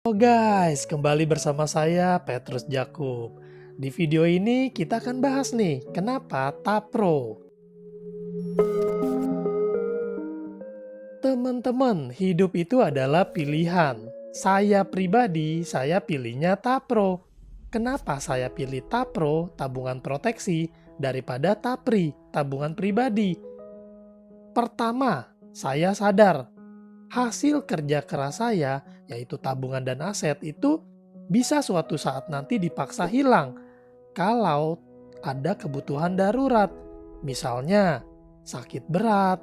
Halo guys, kembali bersama saya Petrus Jakub. Di video ini kita akan bahas nih, kenapa Tapro? Teman-teman, hidup itu adalah pilihan. Saya pribadi, saya pilihnya Tapro. Kenapa saya pilih Tapro, tabungan proteksi, daripada Tapri, tabungan pribadi? Pertama, saya sadar hasil kerja keras saya, yaitu tabungan dan aset itu bisa suatu saat nanti dipaksa hilang kalau ada kebutuhan darurat. Misalnya sakit berat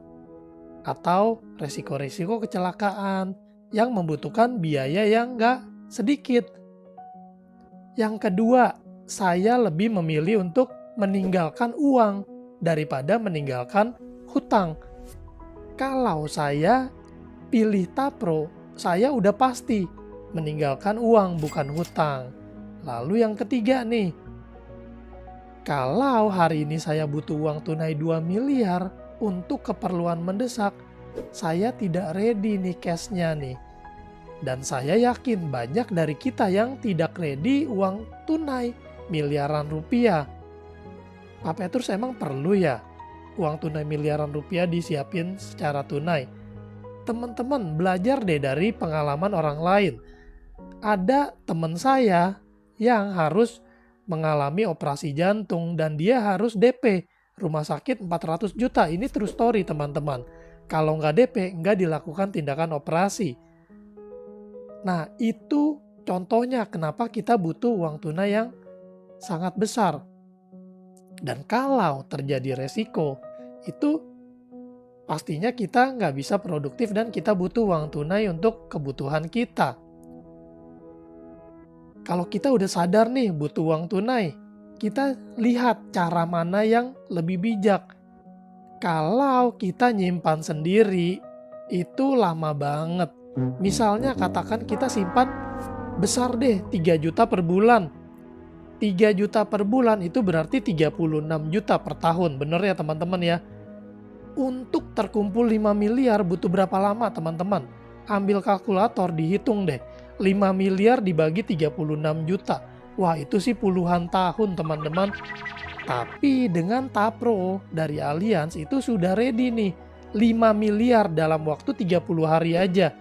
atau resiko-resiko kecelakaan yang membutuhkan biaya yang nggak sedikit. Yang kedua, saya lebih memilih untuk meninggalkan uang daripada meninggalkan hutang. Kalau saya pilih Tapro, saya udah pasti meninggalkan uang bukan hutang. Lalu yang ketiga nih, kalau hari ini saya butuh uang tunai 2 miliar untuk keperluan mendesak, saya tidak ready nih cashnya nih. Dan saya yakin banyak dari kita yang tidak ready uang tunai miliaran rupiah. Pak Petrus emang perlu ya uang tunai miliaran rupiah disiapin secara tunai? Teman-teman belajar deh dari pengalaman orang lain. Ada teman saya yang harus mengalami operasi jantung dan dia harus DP rumah sakit 400 juta. Ini true story teman-teman. Kalau nggak DP, nggak dilakukan tindakan operasi. Nah itu contohnya kenapa kita butuh uang tunai yang sangat besar. Dan kalau terjadi resiko, itu pastinya kita nggak bisa produktif dan kita butuh uang tunai untuk kebutuhan kita. Kalau kita udah sadar nih butuh uang tunai, kita lihat cara mana yang lebih bijak. Kalau kita nyimpan sendiri, itu lama banget. Misalnya katakan kita simpan besar deh 3 juta per bulan. 3 juta per bulan itu berarti 36 juta per tahun. Bener ya teman-teman ya? Untuk terkumpul 5 miliar butuh berapa lama teman-teman? Ambil kalkulator dihitung deh. 5 miliar dibagi 36 juta. Wah itu sih puluhan tahun teman-teman. Tapi dengan Tapro dari Allianz itu sudah ready nih. 5 miliar dalam waktu 30 hari aja.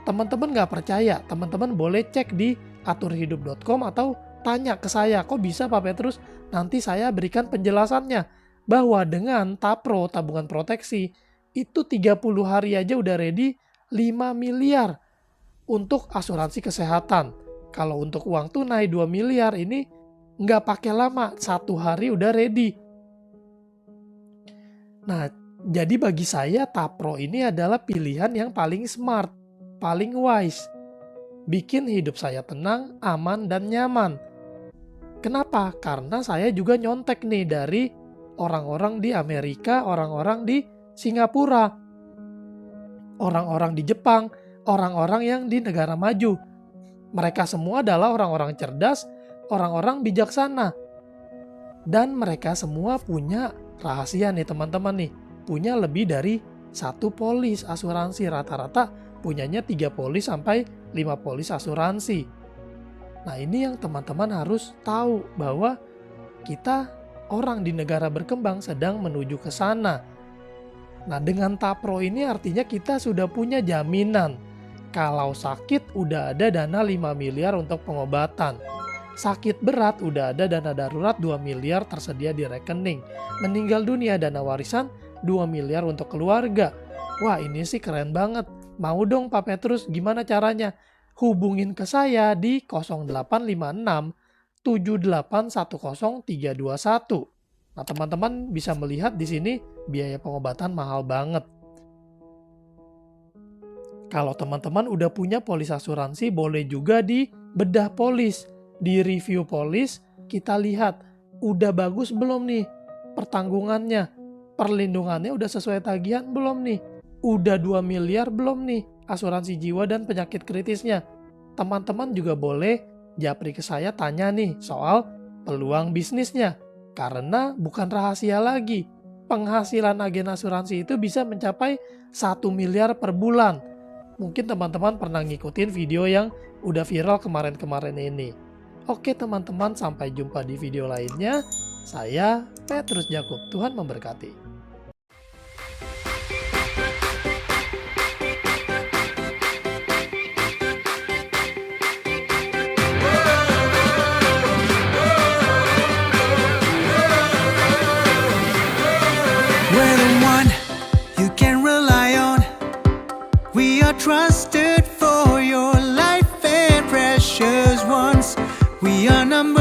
Teman-teman gak percaya, teman-teman boleh cek di aturhidup.com atau tanya ke saya, kok bisa Pak Petrus? Nanti saya berikan penjelasannya. Bahwa dengan Tapro, tabungan proteksi, itu 30 hari aja udah ready 5 miliar untuk asuransi kesehatan. Kalau untuk uang tunai 2 miliar ini nggak pakai lama, 1 hari udah ready. Nah, jadi bagi saya Tapro ini adalah pilihan yang paling smart, paling wise. Bikin hidup saya tenang, aman, dan nyaman. Kenapa? Karena saya juga nyontek nih dari orang-orang di Amerika, orang-orang di Singapura, orang-orang di Jepang, orang-orang yang di negara maju. Mereka semua adalah orang-orang cerdas, orang-orang bijaksana. Dan mereka semua punya rahasia nih teman-teman nih. Punya lebih dari 1 polis asuransi, rata-rata punyanya 3 polis sampai 5 polis asuransi. Nah ini yang teman-teman harus tahu bahwa kita orang di negara berkembang sedang menuju ke sana. Nah dengan Tapro ini artinya kita sudah punya jaminan. Kalau sakit udah ada dana 5 miliar untuk pengobatan. Sakit berat udah ada dana darurat 2 miliar tersedia di rekening. Meninggal dunia dana warisan 2 miliar untuk keluarga. Wah ini sih keren banget. Mau dong Pak Petrus, gimana caranya? Hubungin ke saya di 0856 7810321. Nah, teman-teman bisa melihat di sini biaya pengobatan mahal banget. Kalau teman-teman udah punya polis asuransi, boleh juga di bedah polis, di review polis, kita lihat udah bagus belum nih pertanggungannya, perlindungannya udah sesuai tagihan belum nih, udah 2 miliar belum nih asuransi jiwa dan penyakit kritisnya. Teman-teman juga boleh japri ke saya tanya nih soal peluang bisnisnya. Karena bukan rahasia lagi, penghasilan agen asuransi itu bisa mencapai 1 miliar per bulan. mungkin teman-teman pernah ngikutin video yang udah viral kemarin-kemarin ini. Oke teman-teman, sampai jumpa di video lainnya. Saya Petrus Jakub, Tuhan memberkati. We're the one you can rely on. We are trusted for your life and precious ones. We are number